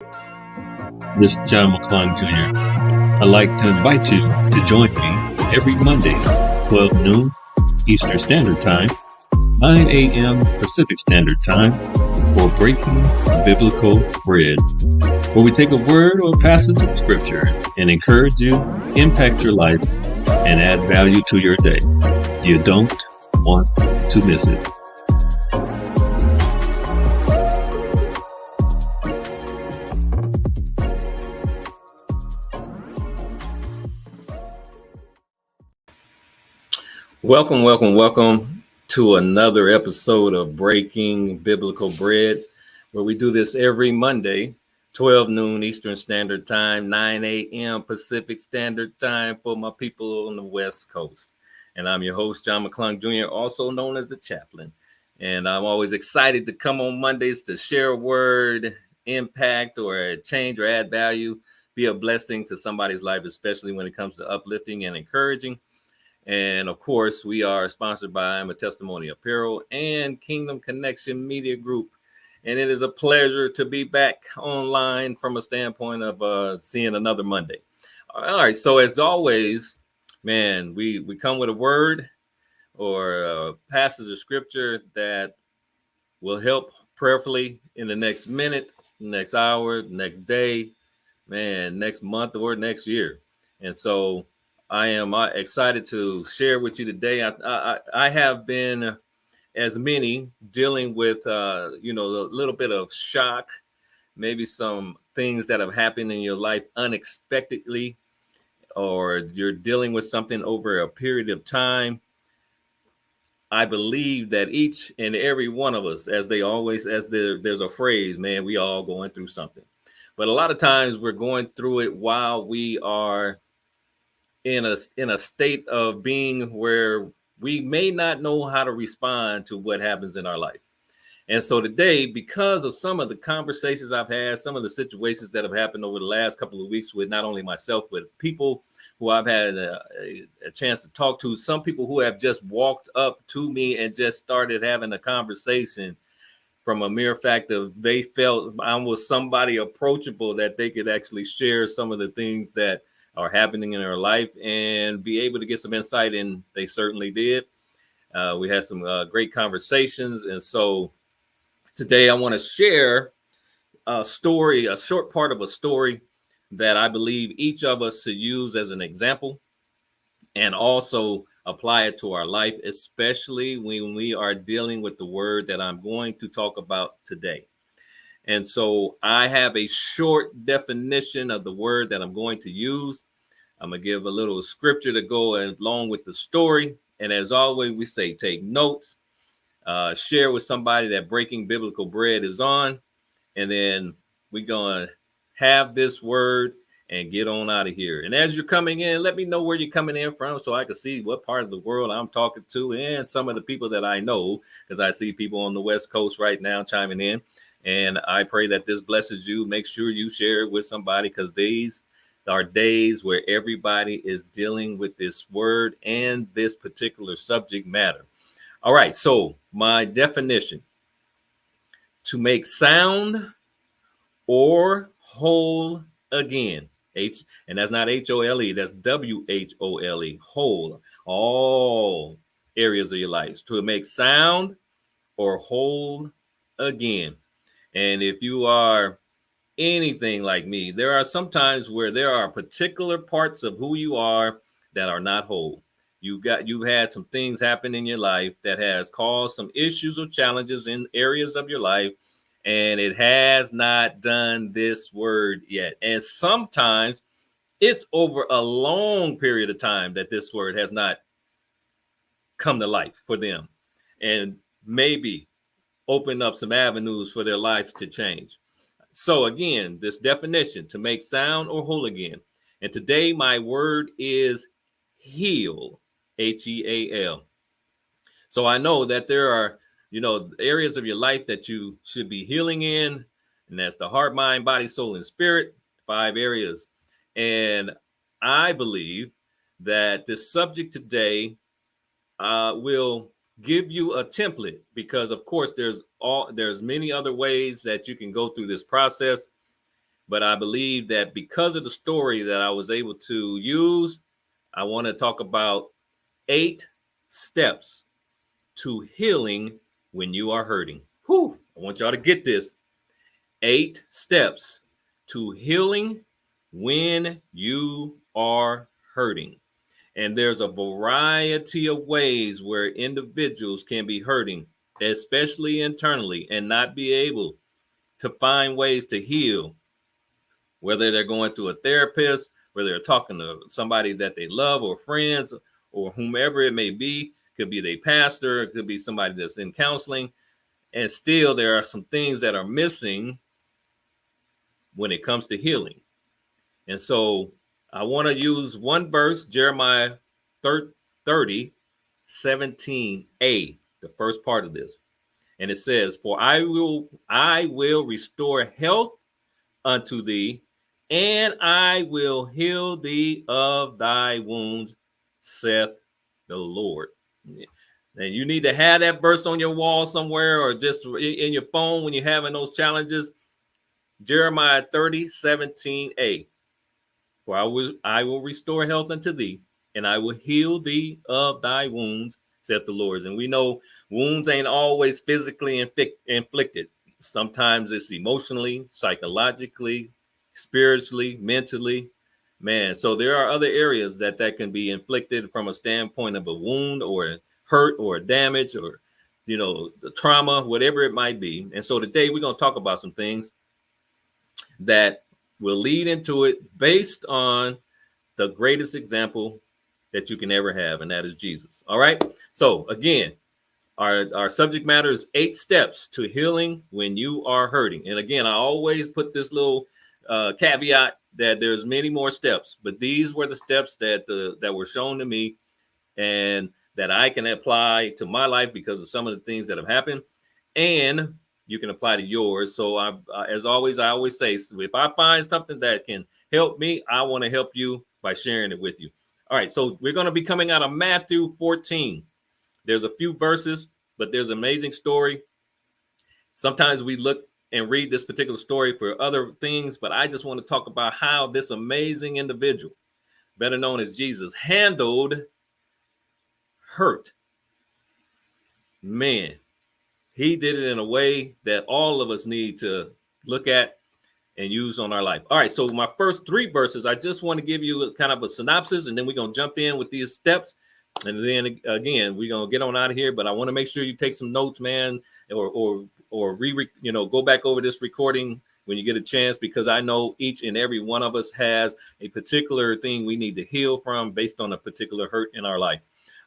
This is John McClung Jr. I'd like to invite you to join me every Monday, 12 noon Eastern Standard Time, 9 a.m. Pacific Standard Time, for Breaking Biblical Bread, where we take a word or a passage of Scripture and encourage you, impact your life, and add value to your day. You don't want to miss it. Welcome to another episode of Breaking Biblical Bread, where we do this every Monday, 12 noon Eastern Standard Time, 9 a.m. Pacific Standard Time for my people on the West Coast. And I'm your host, John McClung Jr., also known as the Chaplain. And I'm always excited to come on Mondays to share a word, impact, or change or add value, be a blessing to somebody's life, especially when it comes to uplifting and encouraging. And of course, we are sponsored by I'm a Testimony Apparel and Kingdom Connection Media Group. And it is a pleasure to be back online from a standpoint of seeing another Monday. All right. So as always, man, we come with a word or a passage of scripture that will help prayerfully in the next minute, next hour, next day, man, next month or next year. And so I am excited to share with you today. I have been, as many, dealing with, a little bit of shock, maybe some things that have happened in your life unexpectedly, or you're dealing with something over a period of time. I believe that each and every one of us, there's a phrase, man, we all going through something. But a lot of times we're going through it while we are in a state of being where we may not know how to respond to what happens in our life. And so today, because of some of the conversations I've had, some of the situations that have happened over the last couple of weeks with not only myself, but people who I've had a chance to talk to, some people who have just walked up to me and just started having a conversation from a mere fact of they felt I was somebody approachable that they could actually share some of the things that are happening in their life and be able to get some insight, and they certainly did. We had some great conversations, and so today I want to share a story, a short part of a story that I believe each of us should use as an example and also apply it to our life, especially when we are dealing with the word that I'm going to talk about today. And so I have a short definition of the word that I'm going to use. I'm going to give a little scripture to go along with the story. And as always, we say take notes, share with somebody that Breaking Biblical Bread is on. And then we're going to have this word and get on out of here. And as you're coming in, let me know where you're coming in from so I can see what part of the world I'm talking to and some of the people that I know, because I see people on the West Coast right now chiming in. And I pray that this blesses you. Make sure you share it with somebody, because these are days where everybody is dealing with this word and this particular subject matter. All right. So my definition: to make sound or whole again. And that's not H-O-L-E, that's W-H-O-L-E, whole, all areas of your life. To make sound or whole again. And if you are anything like me, there are some times where there are particular parts of who you are that are not whole. You've had some things happen in your life that has caused some issues or challenges in areas of your life, and it has not done this word yet. And sometimes it's over a long period of time that this word has not come to life for them, and maybe open up some avenues for their life to change. So again, this definition: to make sound or whole again. And today my word is heal, H-E-A-L. So I know that there are, areas of your life that you should be healing in, and that's the heart, mind, body, soul, and spirit, 5 areas. And I believe that this subject today will give you a template, because of course there's many other ways that you can go through this process. but I believe that because of the story that I was able to use, I want to talk about 8 steps to healing when you are hurting. Whew, I want y'all to get this. 8 steps to healing when you are hurting. And there's a variety of ways where individuals can be hurting, especially internally, and not be able to find ways to heal, whether they're going to a therapist, whether they're talking to somebody that they love or friends or whomever it may be. Could be their pastor, it could be somebody that's in counseling. And still there are some things that are missing when it comes to healing. And so I want to use one verse, Jeremiah 30, 17a, the first part of this. And it says, "For I will restore health unto thee, and I will heal thee of thy wounds, saith the Lord." And you need to have that verse on your wall somewhere, or just in your phone when you're having those challenges. Jeremiah 30, 17a. "For I will restore health unto thee, and I will heal thee of thy wounds, saith the Lord." And we know wounds ain't always physically inflicted. Sometimes it's emotionally, psychologically, spiritually, mentally. Man, so there are other areas that can be inflicted from a standpoint of a wound or a hurt or a damage or, the trauma, whatever it might be. And so today we're going to talk about some things that will lead into it based on the greatest example that you can ever have, and that is Jesus. All right. So again, our subject matter is 8 steps to healing when you are hurting. And again, I always put this little caveat that there's many more steps, but these were the steps that were shown to me and that I can apply to my life because of some of the things that have happened, and you can apply to yours. So as always, I always say, if I find something that can help me, I want to help you by sharing it with you. All right, so we're going to be coming out of Matthew 14. There's a few verses, but there's an amazing story. Sometimes we look and read this particular story for other things, but I just want to talk about how this amazing individual, better known as Jesus, handled hurt. Man, he did it in a way that all of us need to look at and use on our life. All right, so my first 3 verses, I just want to give you kind of a synopsis, and then we're going to jump in with these steps. And then again, we're going to get on out of here, but I want to make sure you take some notes, man, or go back over this recording when you get a chance, because I know each and every one of us has a particular thing we need to heal from based on a particular hurt in our life.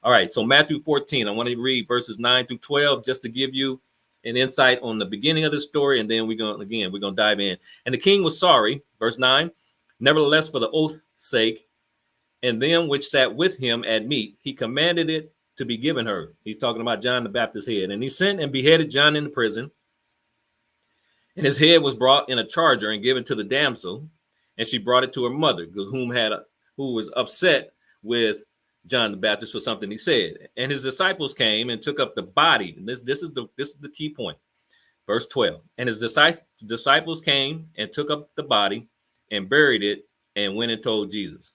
All right, so Matthew 14, I want to read verses 9 through 12 just to give you an insight on the beginning of the story, and then we're going to dive in. "And the king was sorry," verse 9, "nevertheless for the oath's sake, and them which sat with him at meat, he commanded it to be given her." He's talking about John the Baptist's head. "And he sent and beheaded John in the prison. And his head was brought in a charger and given to the damsel, and she brought it to her mother, who was upset with John the Baptist for something he said. And his disciples came and took up the body." And this is the key point. Verse 12. "And his disciples came and took up the body and buried it and went and told Jesus."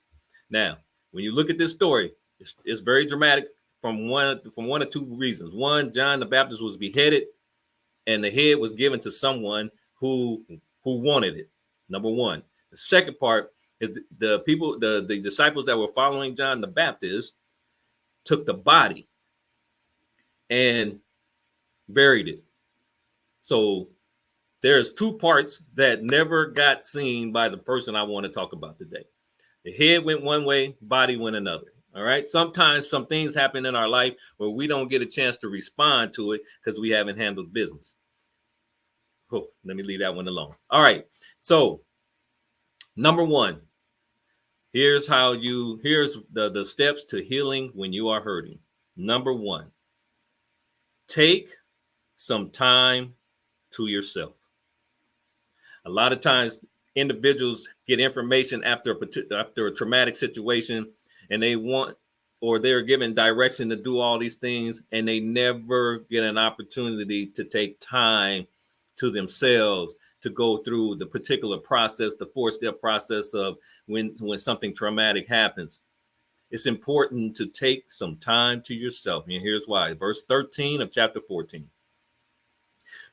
Now, when you look at this story, it's very dramatic from one of 2 reasons. One, John the Baptist was beheaded, and the head was given to someone who wanted it. Number one. The second part is the disciples that were following John the Baptist took the body and buried it. So there's 2 parts that never got seen by the person I want to talk about today. The head went one way, body went another. All right. Sometimes some things happen in our life where we don't get a chance to respond to it because we haven't handled business. Oh, let me leave that one alone. All right. So number 1, here's the steps to healing when you are hurting. Number 1, take some time to yourself. A lot of times individuals get information after a traumatic situation, and they're given direction to do all these things, and they never get an opportunity to take time to themselves to go through the particular process, the 4-step process of when something traumatic happens. It's important to take some time to yourself. And here's why. Verse 13 of chapter 14.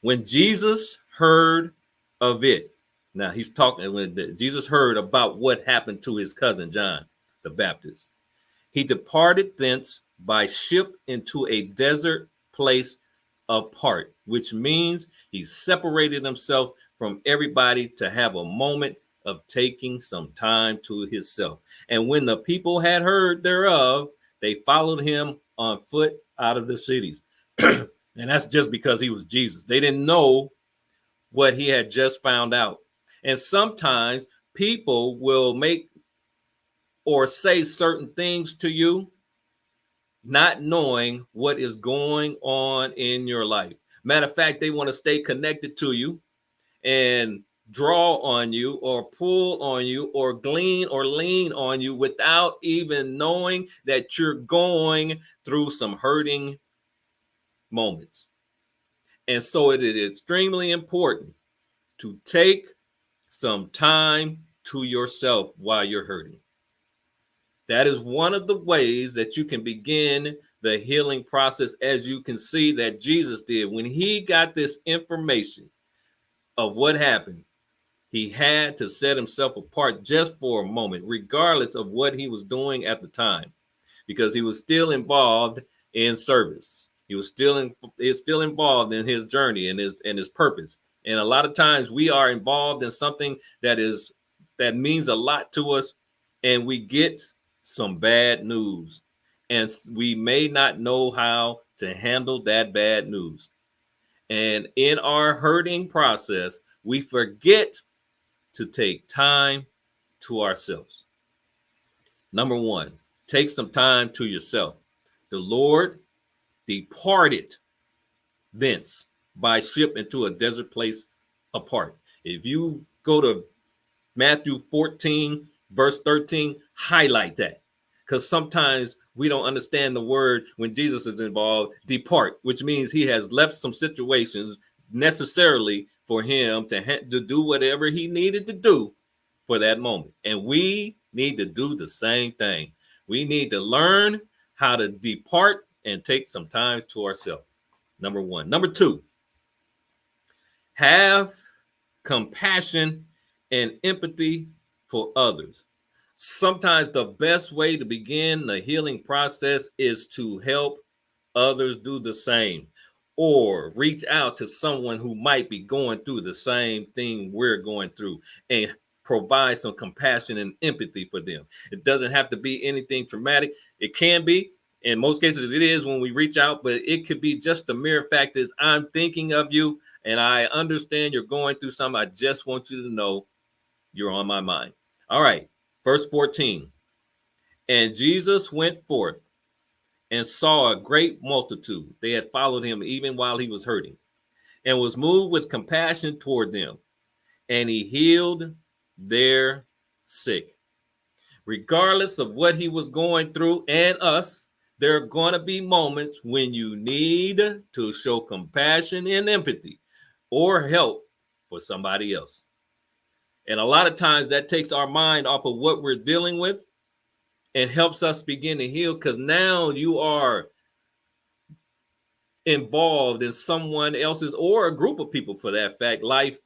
When Jesus heard of it, now he's talking, when Jesus heard about what happened to his cousin John the Baptist, he departed thence by ship into a desert place apart, which means he separated himself from everybody to have a moment of taking some time to himself. And when the people had heard thereof, they followed him on foot out of the cities. And that's just because he was Jesus. They didn't know what he had just found out. And sometimes people will make or say certain things to you, not knowing what is going on in your life. Matter of fact, they want to stay connected to you and draw on you or pull on you or glean or lean on you without even knowing that you're going through some hurting moments. And so it is extremely important to take some time to yourself while you're hurting. That is one of the ways that you can begin the healing process, as you can see that Jesus did. When he got this information of what happened, he had to set himself apart just for a moment, regardless of what he was doing at the time, because he was still involved in service. He was still involved in his journey and his purpose. And a lot of times we are involved in something that means a lot to us, and we get some bad news, and we may not know how to handle that bad news. And in our hurting process, we forget to take time to ourselves. Number one, take some time to yourself. The Lord departed thence by ship into a desert place apart. If you go to Matthew 14, verse 13, highlight that, because sometimes we don't understand the word when Jesus is involved, depart, which means he has left some situations necessarily for him to do whatever he needed to do for that moment. And we need to do the same thing. We need to learn how to depart and take some time to ourselves. Number one. Number two, have compassion and empathy for others. Sometimes the best way to begin the healing process is to help others do the same, or reach out to someone who might be going through the same thing we're going through and provide some compassion and empathy for them. It doesn't have to be anything traumatic. It can be. In most cases, it is when we reach out, but it could be just the mere fact is I'm thinking of you and I understand you're going through something. I just want you to know you're on my mind. All right. Verse 14. And Jesus went forth and saw a great multitude. They had followed him even while he was hurting, and was moved with compassion toward them. And he healed their sick. Regardless of what he was going through and us, there are going to be moments when you need to show compassion and empathy or help for somebody else. And a lot of times that takes our mind off of what we're dealing with and helps us begin to heal, because now you are involved in someone else's, or a group of people for that fact, life,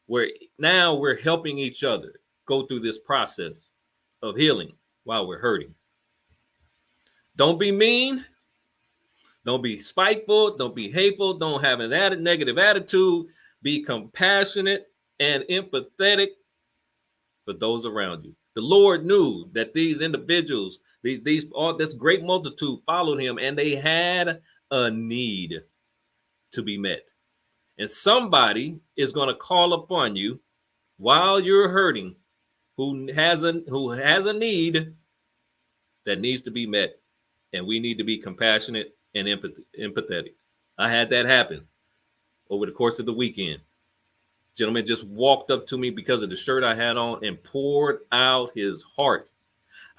where now we're helping each other go through this process of healing while we're hurting. Don't be mean. Don't be spiteful. Don't be hateful. Don't have an negative attitude. Be compassionate and empathetic for those around you. The Lord knew that these individuals, this great multitude followed him, and they had a need to be met. And somebody is going to call upon you while you're hurting, who has a need that needs to be met. And we need to be compassionate and empathetic. I had that happen over the course of the weekend. Gentleman just walked up to me because of the shirt I had on and poured out his heart.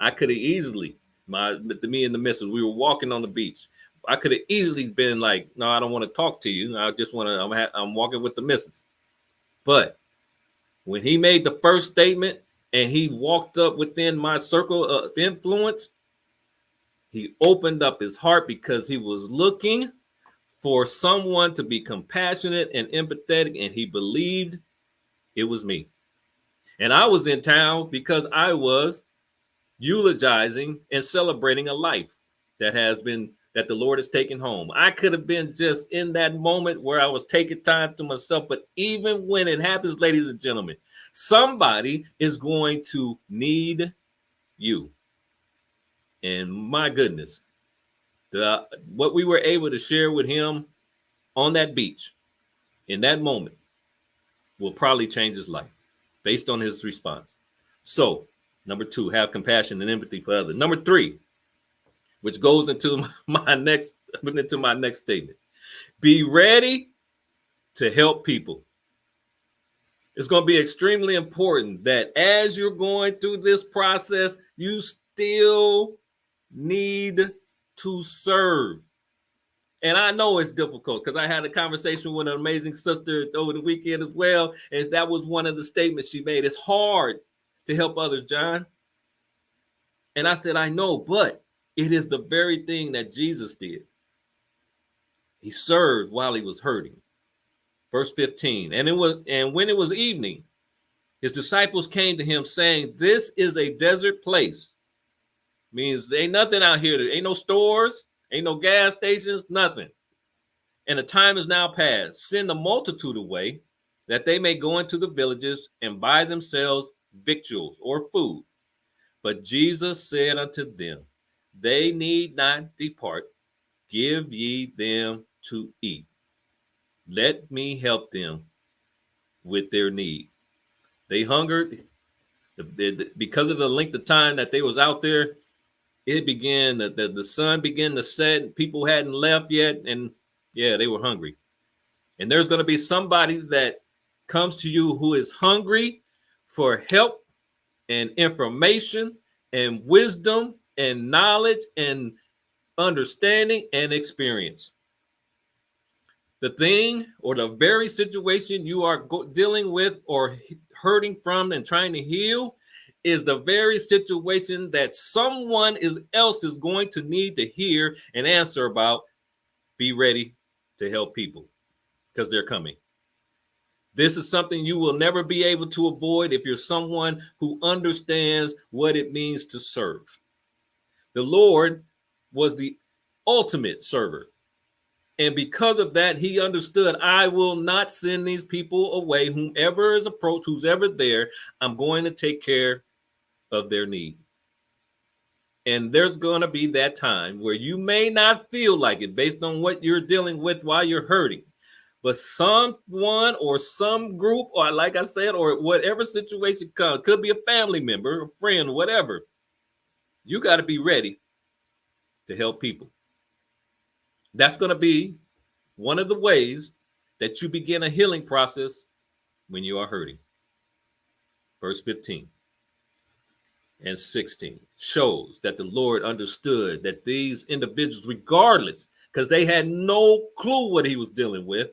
I could have easily, me and the missus, we were walking on the beach. I could have easily been like, no, I don't want to talk to you. I just want to, I'm walking with the missus. But when he made the first statement and he walked up within my circle of influence, he opened up his heart because he was looking for someone to be compassionate and empathetic, and he believed it was me. And I was in town because I was eulogizing and celebrating a life that the Lord has taken home. I could have been just in that moment where I was taking time to myself, but even when it happens, ladies and gentlemen, somebody is going to need you. And my goodness, what we were able to share with him on that beach in that moment will probably change his life based on his response. So, number 2, have compassion and empathy for others. Number 3, which goes into my next statement. Be ready to help people. It's going to be extremely important that as you're going through this process, you still need to serve. And I know it's difficult because I had a conversation with an amazing sister over the weekend as well. And that was one of the statements she made. It's hard to help others, John. And I said, I know, but it is the very thing that Jesus did. He served while he was hurting. Verse 15. And when it was evening, his disciples came to him saying, this is a desert place. Means there ain't nothing out here. There ain't no stores, ain't no gas stations, nothing. And the time is now past. Send the multitude away that they may go into the villages and buy themselves victuals or food. But Jesus said unto them, they need not depart. Give ye them to eat. Let me help them with their need. They hungered. Because of the length of time that they was out there, it began, the sun began to set. People hadn't left yet. And yeah, they were hungry. And there's going to be somebody that comes to you who is hungry for help and information and wisdom and knowledge and understanding and experience. The thing or the very situation you are dealing with or hurting from and trying to heal is the very situation that someone else is going to need to hear and answer about. Be ready to help people because they're coming. This is something you will never be able to avoid if you're someone who understands what it means to serve. The Lord was the ultimate server. And because of that, he understood, I will not send these people away. Whomever is approached, who's ever there, I'm going to take care of their need. And there's going to be that time where you may not feel like it based on what you're dealing with while you're hurting. But someone or some group, or like I said, or whatever situation comes, could be a family member, a friend, whatever. You got to be ready to help people. That's going to be one of the ways that you begin a healing process when you are hurting. Verse 15 and 16 shows that the Lord understood that these individuals, regardless, because they had no clue what he was dealing with,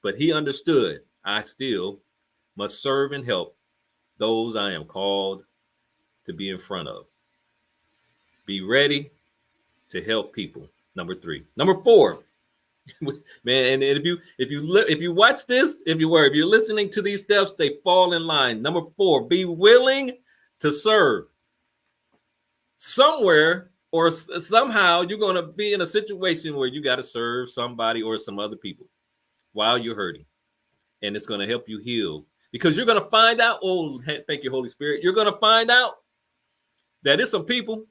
but he understood, I still must serve and help those I am called to be in front of. Be ready to help people. Number 3. Number 4, man, and if you watch this, if you're listening to these steps, they fall in line. Number 4, be willing to serve. Somewhere or somehow you're going to be in a situation where you got to serve somebody or some other people while you're hurting. And it's going to help you heal because you're going to find out. Oh, thank you, Holy Spirit. You're going to find out that it's some people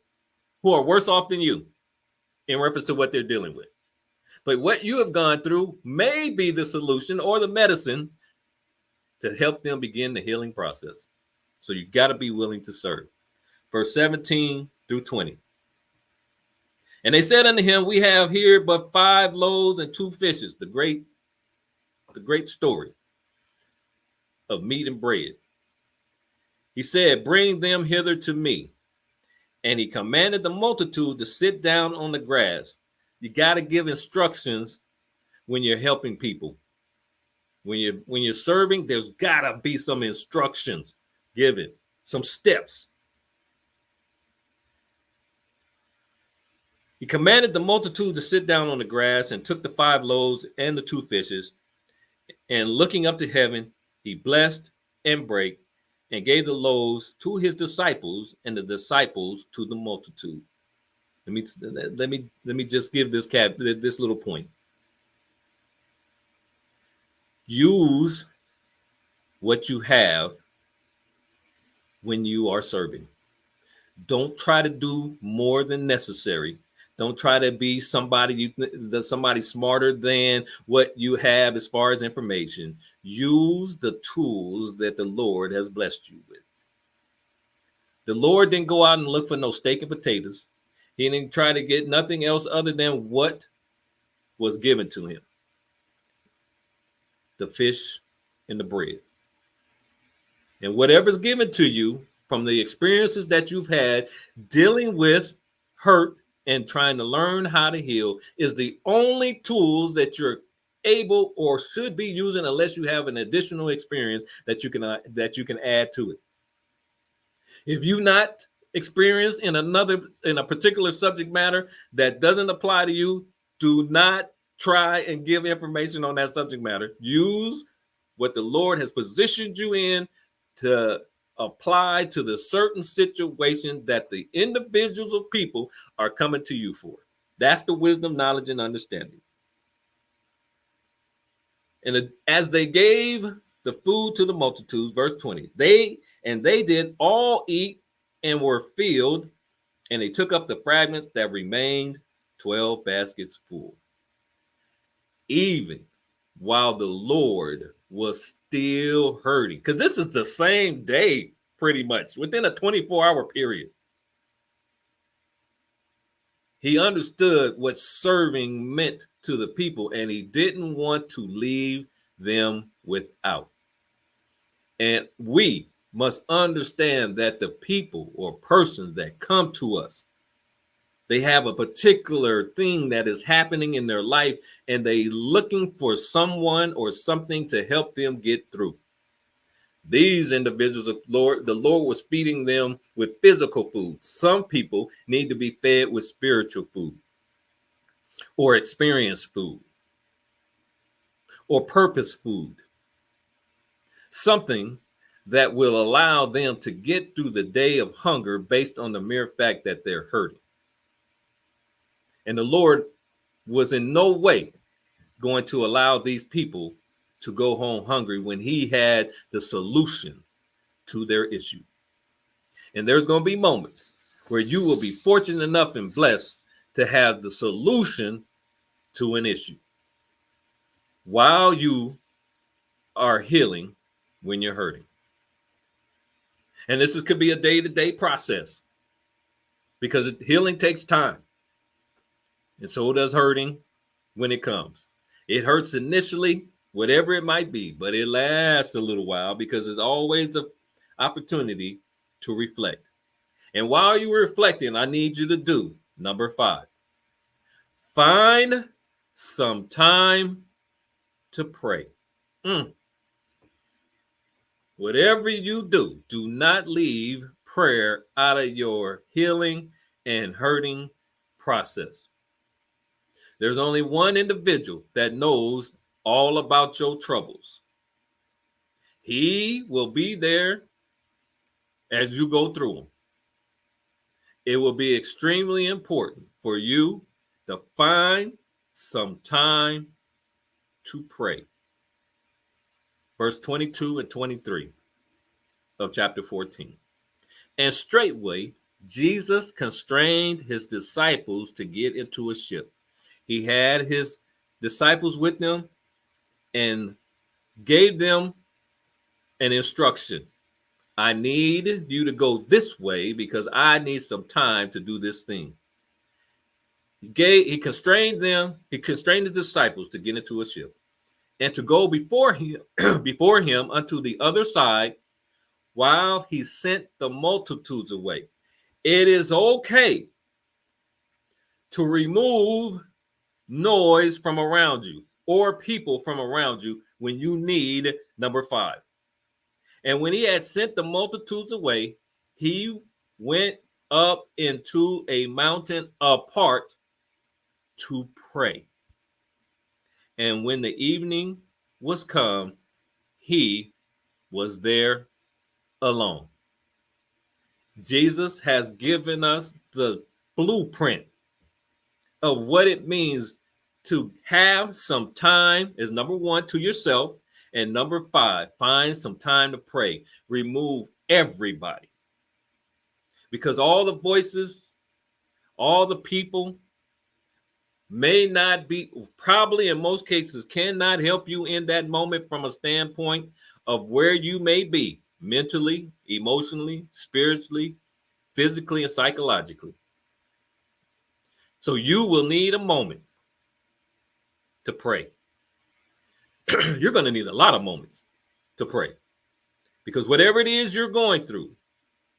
who are worse off than you in reference to what they're dealing with. But what you have gone through may be the solution or the medicine to help them begin the healing process. So you got to be willing to serve. Verse 17 through 20. And they said unto him, we have here but 5 loaves and 2 fishes, the great story of meat and bread. He said, bring them hither to me. And he commanded the multitude to sit down on the grass. You got to give instructions when you're helping people. When you're serving, there's gotta be some instructions given, some steps. He commanded the multitude to sit down on the grass and took the 5 loaves and the 2 fishes, and looking up to heaven, he blessed and brake and gave the loaves to his disciples and the disciples to the multitude. Let me just give this little point. Use what you have when you are serving. Don't try to do more than necessary. Don't try to be somebody smarter than what you have as far as information. Use the tools that the Lord has blessed you with. The Lord didn't go out and look for no steak and potatoes. He didn't try to get nothing else other than what was given to him. The fish and the bread. And whatever's given to you from the experiences that you've had dealing with hurt and trying to learn how to heal is the only tools that you're able or should be using, unless you have an additional experience that you can add to it. If you're not experienced in a particular subject matter that doesn't apply to you, do not try and give information on that subject matter. Use what the Lord has positioned you in to apply to the certain situation that the individuals or people are coming to you for. That's the wisdom, knowledge, and understanding. And as they gave the food to the multitudes, verse 20, they did all eat and were filled, and they took up the fragments that remained, 12 baskets full. Even while the Lord was still hurting, because this is the same day, pretty much within a 24-hour period. He understood what serving meant to the people, and he didn't want to leave them without. And we must understand that the people or persons that come to us, they have a particular thing that is happening in their life, and they looking for someone or something to help them get through. These individuals, the Lord was feeding them with physical food. Some people need to be fed with spiritual food, or experience food, or purpose food. Something that will allow them to get through the day of hunger based on the mere fact that they're hurting. And the Lord was in no way going to allow these people to go home hungry when he had the solution to their issue. And there's going to be moments where you will be fortunate enough and blessed to have the solution to an issue while you are healing when you're hurting. And this could be a day-to-day process, because healing takes time. And so does hurting when it comes. It hurts initially, whatever it might be, but it lasts a little while, because it's always the opportunity to reflect. And while you're reflecting, I need you to do number 5. Find some time to pray. Whatever you do, do not leave prayer out of your healing and hurting process. There's only one individual that knows all about your troubles. He will be there as you go through them. It will be extremely important for you to find some time to pray. Verse 22 and 23 of chapter 14. And straightway Jesus constrained his disciples to get into a ship. He had his disciples with them and gave them an instruction. I need you to go this way because I need some time to do this thing. He constrained them. He constrained the disciples to get into a ship and to go before him unto the other side while he sent the multitudes away. It is okay to remove noise from around you or people from around you when you need number 5. And when he had sent the multitudes away, he went up into a mountain apart to pray. And when the evening was come, he was there alone. Jesus has given us the blueprint of what it means to have some time, is number 1, to yourself, and number 5, find some time to pray. Remove everybody. Because all the voices, all the people may not be, probably in most cases, cannot help you in that moment from a standpoint of where you may be mentally, emotionally, spiritually, physically, and psychologically. So you will need a moment to pray. You're going to need a lot of moments to pray, because whatever it is you're going through,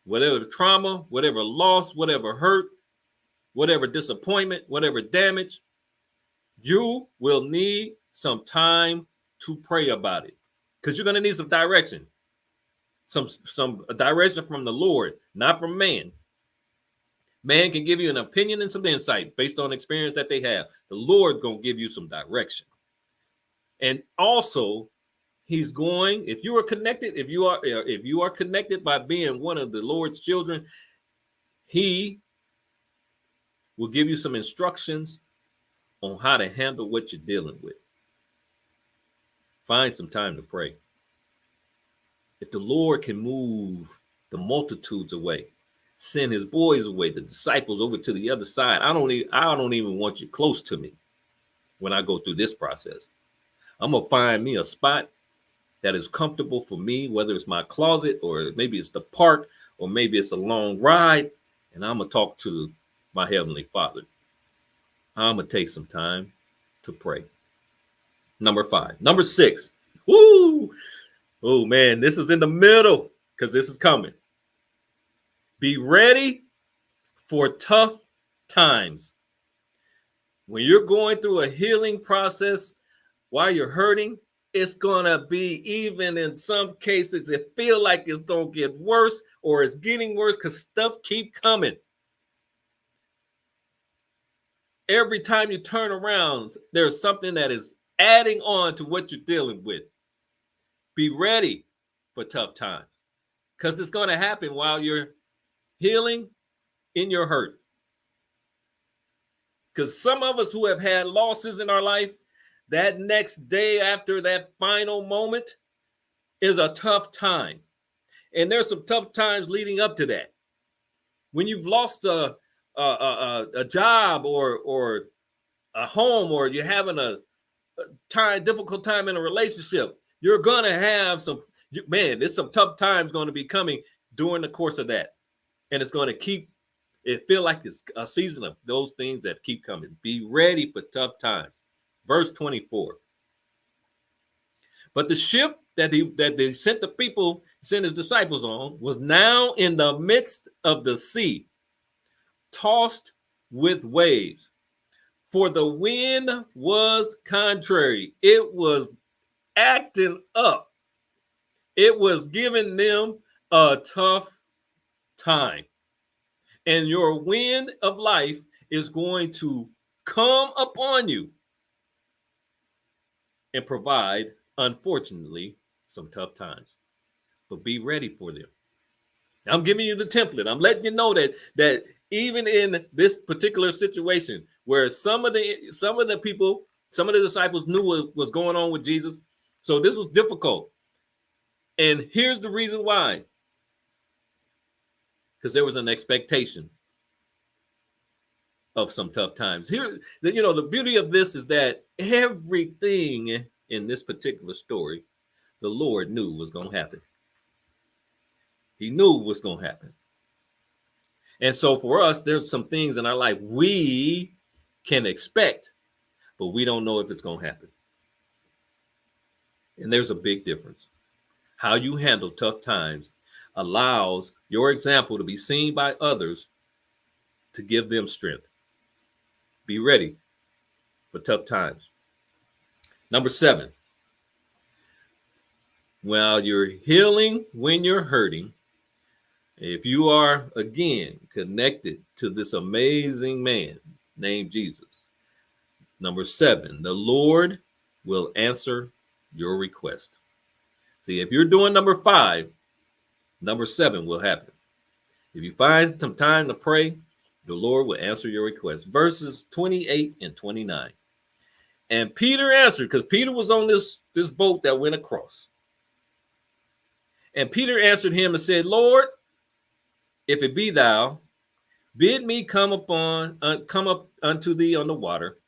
whatever the trauma, whatever loss, whatever hurt, whatever disappointment, whatever damage, you will need some time to pray about it, because you're going to need some direction, some direction from the Lord, not from man. Man can give you an opinion and some insight based on experience that they have. The Lord going to give you some direction. And also, he's going, if you are connected, if you are connected by being one of the Lord's children, he will give you some instructions on how to handle what you're dealing with. Find some time to pray. If the Lord can move the multitudes away, send his boys away, the disciples over to the other side, I don't even want you close to me when I go through this process. I'm going to find me a spot that is comfortable for me, whether it's my closet or maybe it's the park or maybe it's a long ride, and I'm going to talk to my Heavenly Father. I'm going to take some time to pray. Number 5. Number 6. Woo! Oh, man, this is in the middle because this is coming. Be ready for tough times. When you're going through a healing process, while you're hurting, it's going to be, even in some cases, it feel like it's going to get worse or it's getting worse because stuff keep coming. Every time you turn around, there's something that is adding on to what you're dealing with. Be ready for tough times because it's going to happen while you're healing in your hurt. Because some of us who have had losses in our life, that next day after that final moment is a tough time. And there's some tough times leading up to that. When you've lost a job or a home, or you're having a difficult time in a relationship, you're going to have there's some tough times going to be coming during the course of that. And it's going to feel like it's a season of those things that keep coming. Be ready for tough times. Verse 24. But the ship that they sent his disciples on, was now in the midst of the sea, tossed with waves. For the wind was contrary. It was acting up. It was giving them a tough time. And your wind of life is going to come upon you and provide, unfortunately, some tough times. But be ready for them. I'm giving you the template. I'm letting you know that even in this particular situation, where some of the people, some of the disciples knew what was going on with Jesus, so this was difficult. And here's the reason why. Because there was an expectation of some tough times. Here, the beauty of this is that everything in this particular story, the Lord knew was going to happen. He knew what's going to happen. And so for us, there's some things in our life we can expect, but we don't know if it's going to happen. And there's a big difference. How you handle tough times allows your example to be seen by others to give them strength. Be ready for tough times. Number 7, while you're healing, when you're hurting, if you are again connected to this amazing man named Jesus, number 7, the Lord will answer your request. See, if you're doing number 5, number 7 will happen. If you find some time to pray, the Lord will answer your request. Verses 28 and 29. And Peter answered, because Peter was on this boat that went across. And Peter answered him and said, Lord, if it be thou, bid me come up unto thee on the water.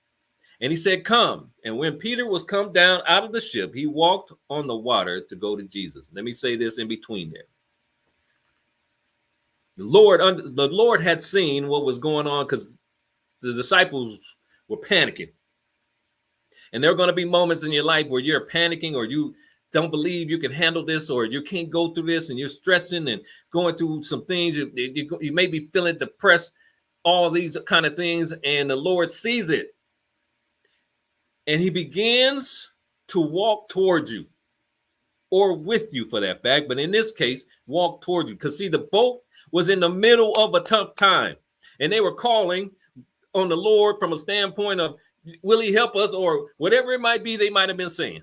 And he said, come. And when Peter was come down out of the ship, he walked on the water to go to Jesus. Let me say this in between there. The Lord had seen what was going on, because the disciples were panicking. And there are going to be moments in your life where you're panicking, or you don't believe you can handle this, or you can't go through this, and you're stressing and going through some things. You may be feeling depressed, all these kind of things, and the Lord sees it. And he begins to walk towards you, or with you for that fact. But in this case, walk towards you. Because see, the boat was in the middle of a tough time, and they were calling on the Lord from a standpoint of, will he help us, or whatever it might be they might have been saying.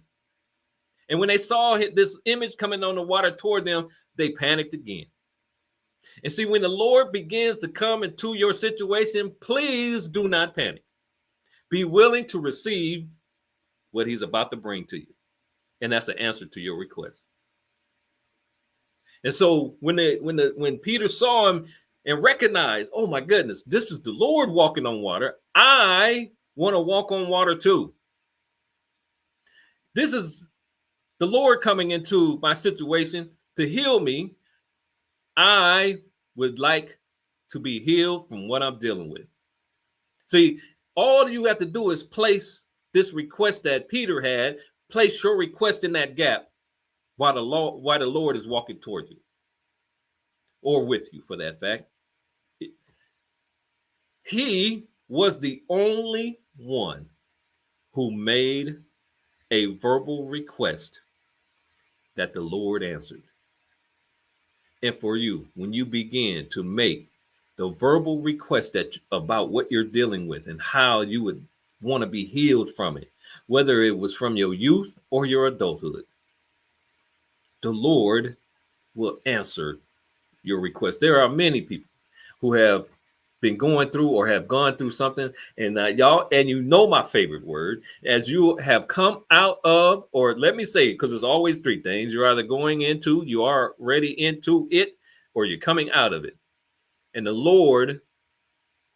And when they saw this image coming on the water toward them, they panicked again. And see, when the Lord begins to come into your situation, please do not panic. Be willing to receive what he's about to bring to you. And that's the answer to your request. And so when Peter saw him and recognized, oh my goodness, this is the Lord walking on water, I want to walk on water too. This is the Lord coming into my situation to heal me. I would like to be healed from what I'm dealing with. See, all you have to do is place this request that Peter had, place your request in that gap while the Lord is walking towards you, or with you for that fact. He was the only one who made a verbal request that the Lord answered. And for you, when you begin to make the verbal request about what you're dealing with and how you would want to be healed from it, whether it was from your youth or your adulthood, the Lord will answer your request. There are many people who have been going through or have gone through something, and y'all, and you know my favorite word, as you have come out of, or let me say, because there's always 3 things: you're either going into, you are already into it, or you're coming out of it. And the Lord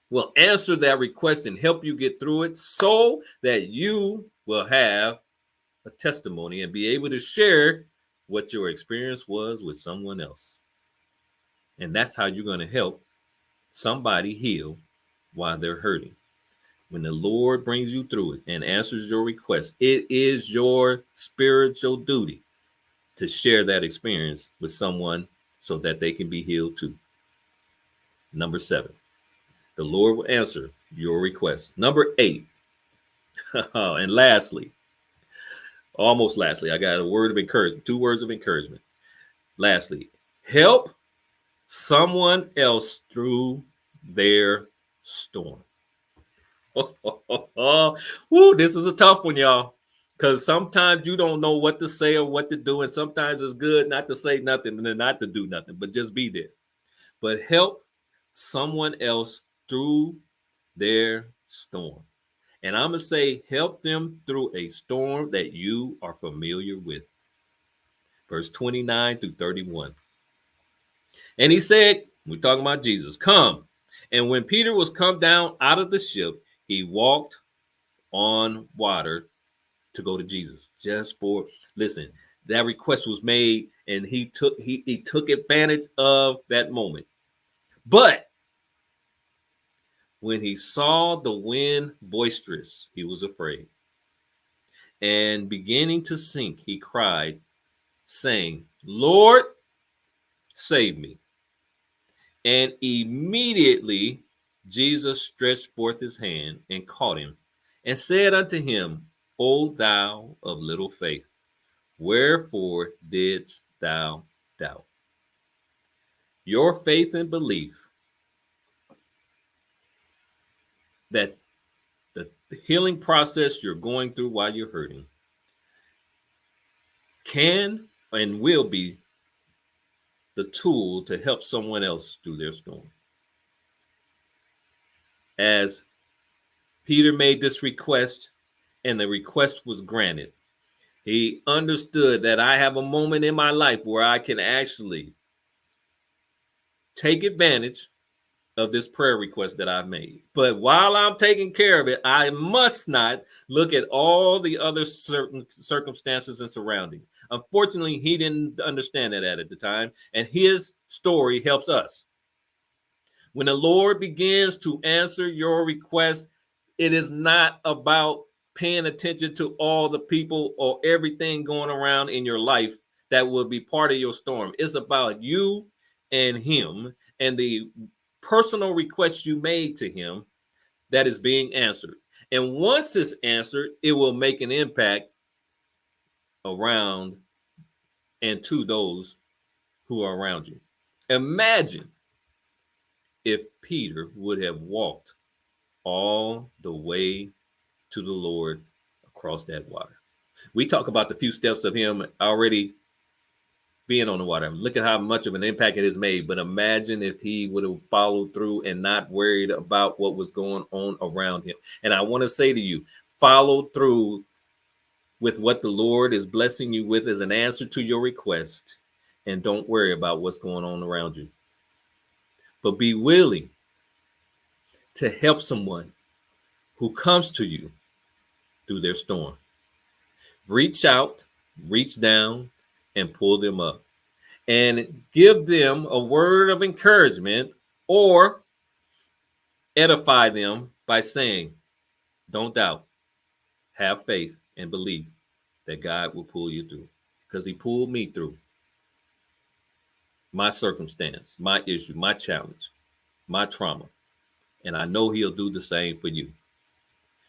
will answer that request and help you get through it, so that you will have a testimony and be able to share what your experience was with someone else. And that's how you're going to help somebody heal while they're hurting. When the Lord brings you through it and answers your request, it is your spiritual duty to share that experience with someone so that they can be healed too. Number 7, the Lord will answer your request. Number 8, and lastly, almost lastly, I got a word of encouragement, 2 words of encouragement. Lastly, help someone else through their storm. Woo, this is a tough one, y'all, because sometimes you don't know what to say or what to do, and sometimes it's good not to say nothing and then not to do nothing, but just be there. But help someone else through their storm. And I'm going to say, help them through a storm that you are familiar with. Verse 29 through 31. And he said, we're talking about Jesus, come. And when Peter was come down out of the ship, he walked on water to go to Jesus. Listen, that request was made, and he took advantage of that moment. But when he saw the wind boisterous, he was afraid. And beginning to sink, he cried, saying, Lord, save me. And immediately Jesus stretched forth his hand and caught him and said unto him, O thou of little faith, Wherefore didst thou doubt? Your faith and belief that the healing process you're going through while you're hurting can and will be the tool to help someone else through their storm. As Peter made this request and the request was granted, he understood that I have a moment in my life where I can actually take advantage of this prayer request that I've made. But while I'm taking care of it, I must not look at all the other certain circumstances and surroundings. Unfortunately, he didn't understand that at the time, and his story helps us. When the Lord begins to answer your request, it is not about paying attention to all the people or everything going around in your life that will be part of your storm. It's about you and him and the personal request you made to him that is being answered. And once it's answered, it will make an impact around and to those who are around you. Imagine if Peter would have walked all the way to the Lord across that water. We talk about the few steps of him already being on the water. Look at how much of an impact it has made. But imagine if he would have followed through and not worried about what was going on around him. And I want to say to you, follow through with what the Lord is blessing you with as an answer to your request. And don't worry about what's going on around you. But be willing to help someone who comes to you through their storm. Reach out, reach down, and pull them up. And give them a word of encouragement or edify them by saying, don't doubt, have faith and believe that God will pull you through. Because he pulled me through my circumstance, my issue, my challenge, my trauma. And I know he'll do the same for you.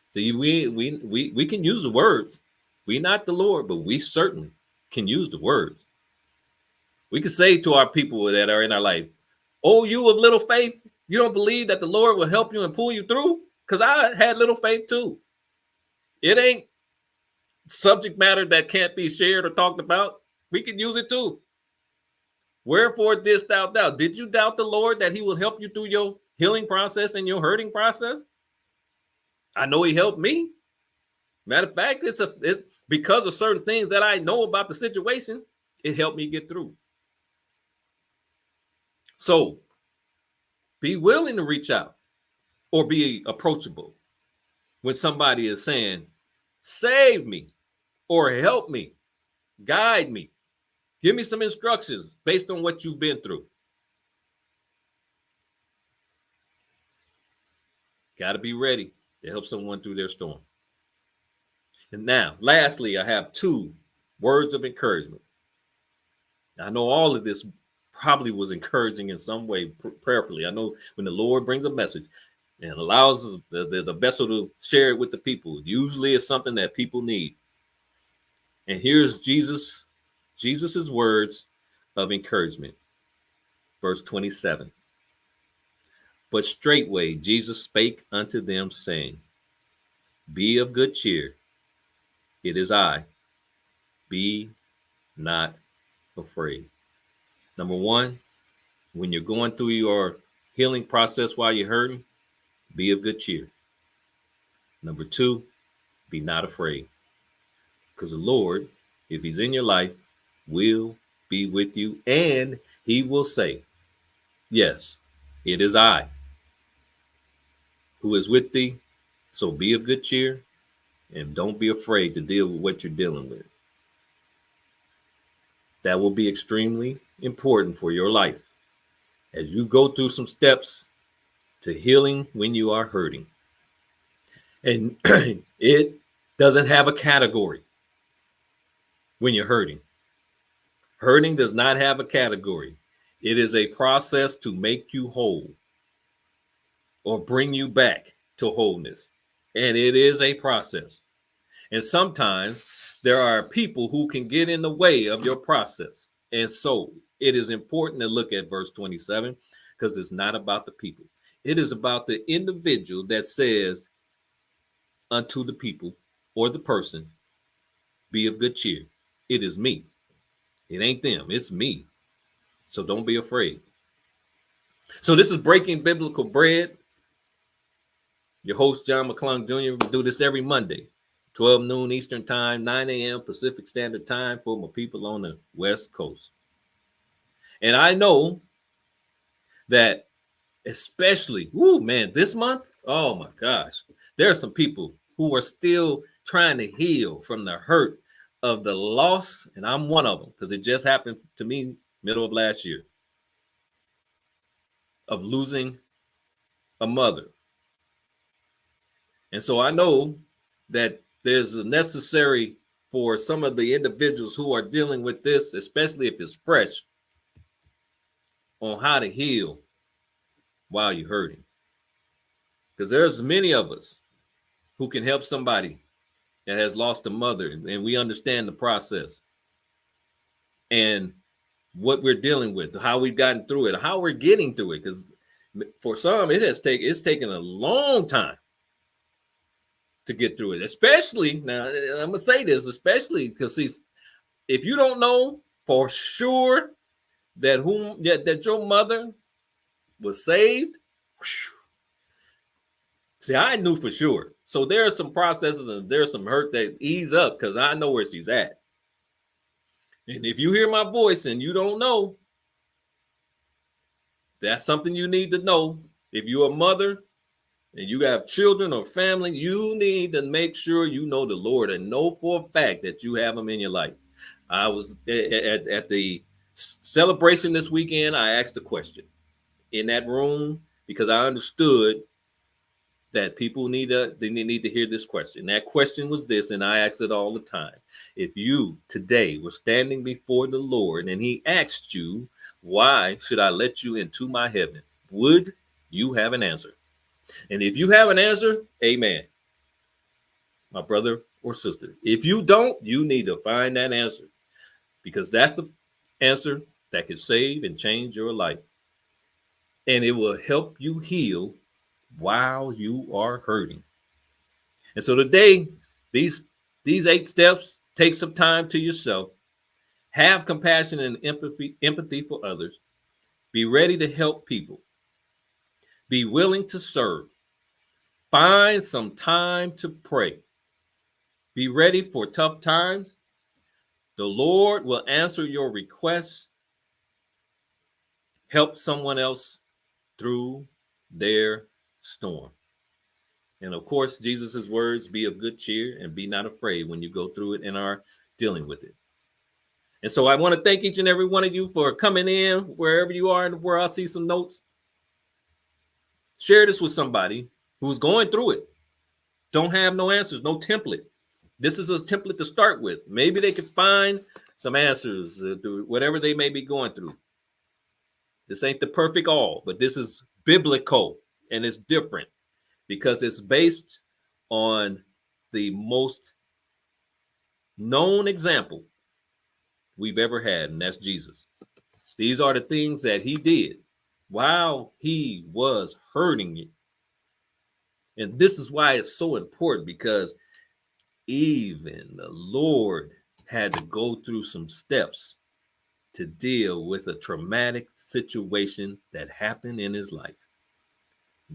See, we can use the words. We're not the Lord, but we certainly can use the words. We can say to our people that are in our life, oh, you of little faith, you don't believe that the Lord will help you and pull you through? Because I had little faith too. It ain't subject matter that can't be shared or talked about. We can use it too. Wherefore didst thou doubt? Did you doubt the Lord that he will help you through your healing process and your hurting process? I know he helped me. Matter of fact, it's because of certain things that I know about the situation, it helped me get through. So be willing to reach out or be approachable when somebody is saying, save me or help me, guide me, give me some instructions based on what you've been through. Got to be ready to help someone through their storm. And now, lastly, I have 2 words of encouragement. I know all of this probably was encouraging in some way, prayerfully. I know when the Lord brings a message and allows the vessel to share it with the people, usually it's something that people need. And here's Jesus's words of encouragement. Verse 27. But straightway Jesus spake unto them, saying, be of good cheer. It is I. Be not afraid. Number 1, when you're going through your healing process while you're hurting, be of good cheer. Number 2, be not afraid. Because the Lord, if he's in your life, will be with you, and he will say, yes, it is I who is with thee. So be of good cheer and don't be afraid to deal with what you're dealing with. That will be extremely important for your life as you go through some steps to healing when you are hurting. And it doesn't have a category when you're hurting. Hurting does not have a category. It is a process to make you whole or bring you back to wholeness. And it is a process. And sometimes there are people who can get in the way of your process. And so it is important to look at verse 27 because it's not about the people. It is about the individual that says unto the people or the person, be of good cheer. It is me. It ain't them. It's me. So don't be afraid. So this is Breaking Biblical Bread. Your host, John McClung Jr. We do this every Monday, 12 noon Eastern Time, 9 a.m. Pacific Standard Time for my people on the West Coast. And I know that especially, this month, oh my gosh, there are some people who are still trying to heal from the hurt of the loss, and I'm one of them because it just happened to me middle of last year, of losing a mother. And so I know that there's a necessary for some of the individuals who are dealing with this, especially if it's fresh, on how to heal while you're hurting. Because there's many of us who can help somebody that has lost a mother, and we understand the process and what we're dealing with, how we've gotten through it, how we're getting through it. Because for some, it's taken a long time to get through it. Especially now, I'm gonna say this, especially because if you don't know for sure that your mother was saved, see, I knew for sure. So there are some processes and there's some hurt that ease up because I know where she's at. And if you hear my voice and you don't know, that's something you need to know. If you're a mother and you have children or family, you need to make sure you know the Lord and know for a fact that you have him in your life. I was at the celebration this weekend. I asked a question in that room because I understood that people need to hear this question. That question was this, and I ask it all the time. If you today were standing before the Lord and he asked you, why should I let you into my heaven? Would you have an answer? And if you have an answer, amen, my brother or sister. If you don't, you need to find that answer because that's the answer that can save and change your life. And it will help you heal while you are hurting. And so today, these 8 steps, take some time to yourself, have compassion and empathy for others, be ready to help people, be willing to serve, find some time to pray, be ready for tough times. The Lord will answer your requests, help someone else through their storm. And of course, Jesus's words, be of good cheer and be not afraid when you go through it and are dealing with it. And so I want to thank each and every one of you for coming in wherever you are in the world. I see some notes. Share this with somebody who's going through it. Don't have no answers, no template. This is a template to start with. Maybe they can find some answers to whatever they may be going through. This ain't the perfect all, but this is biblical and it's different because it's based on the most known example we've ever had, and that's Jesus. These are the things that he did while he was hurting you. And this is why it's so important because even the Lord had to go through some steps to deal with a traumatic situation that happened in his life.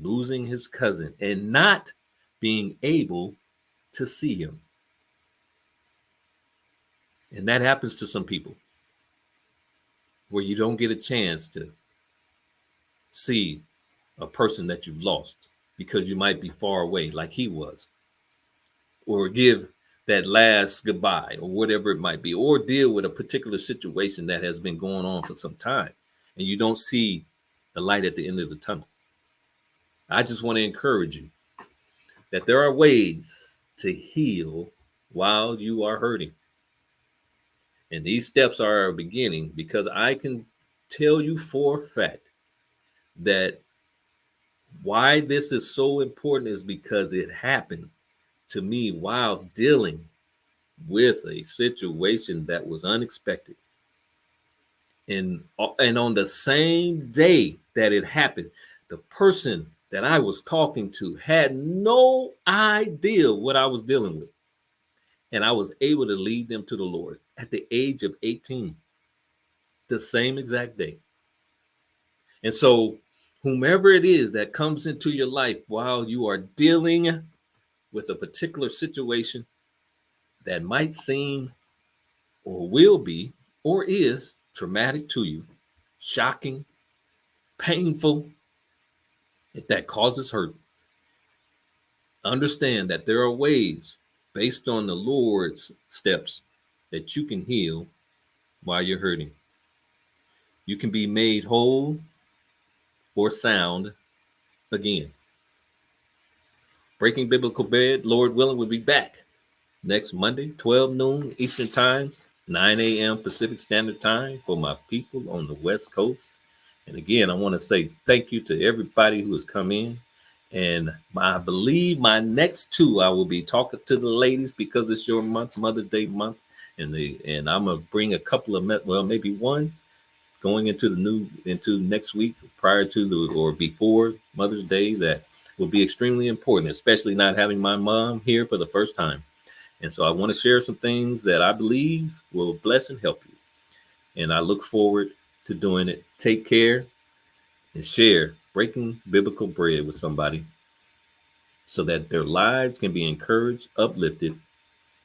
Losing his cousin and not being able to see him. And that happens to some people where you don't get a chance to see a person that you've lost because you might be far away like he was, or give that last goodbye or whatever it might be, or deal with a particular situation that has been going on for some time and you don't see the light at the end of the tunnel. I just want to encourage you that there are ways to heal while you are hurting. And these steps are a beginning because I can tell you for a fact that why this is so important is because it happened to me while dealing with a situation that was unexpected. And on the same day that it happened, the person that I was talking to had no idea what I was dealing with. And I was able to lead them to the Lord at the age of 18, the same exact day. And so, whomever it is that comes into your life while you are dealing with a particular situation that might seem or will be or is traumatic to you, shocking, painful, if that causes hurt, understand that there are ways based on the Lord's steps that you can heal while you're hurting. You can be made whole or sound again. Breaking Biblical Bread, Lord willing, will be back next Monday, 12 noon Eastern Time, 9 a.m. Pacific Standard Time for my people on the West Coast. And again, I want to say thank you to everybody who has come in. And I believe my next two, I will be talking to the ladies because it's your month, Mother's Day month. And I'm going to bring a couple of, maybe one going into next week prior to or before Mother's Day that will be extremely important, especially not having my mom here for the first time. And so I want to share some things that I believe will bless and help you. And I look forward to doing it. Take care and share Breaking Biblical Bread with somebody so that their lives can be encouraged, uplifted,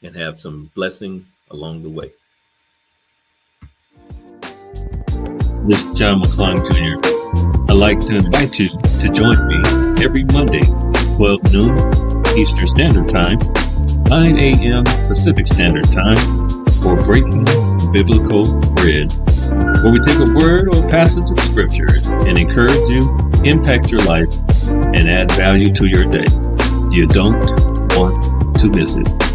and have some blessing along the way. This is John McClung Jr. I'd like to invite you to join me every Monday, 12 noon Eastern Standard Time, 9 a.m. Pacific Standard Time for Breaking Biblical Bread, where we take a word or passage of scripture and encourage you, impact your life, and add value to your day. You don't want to miss it.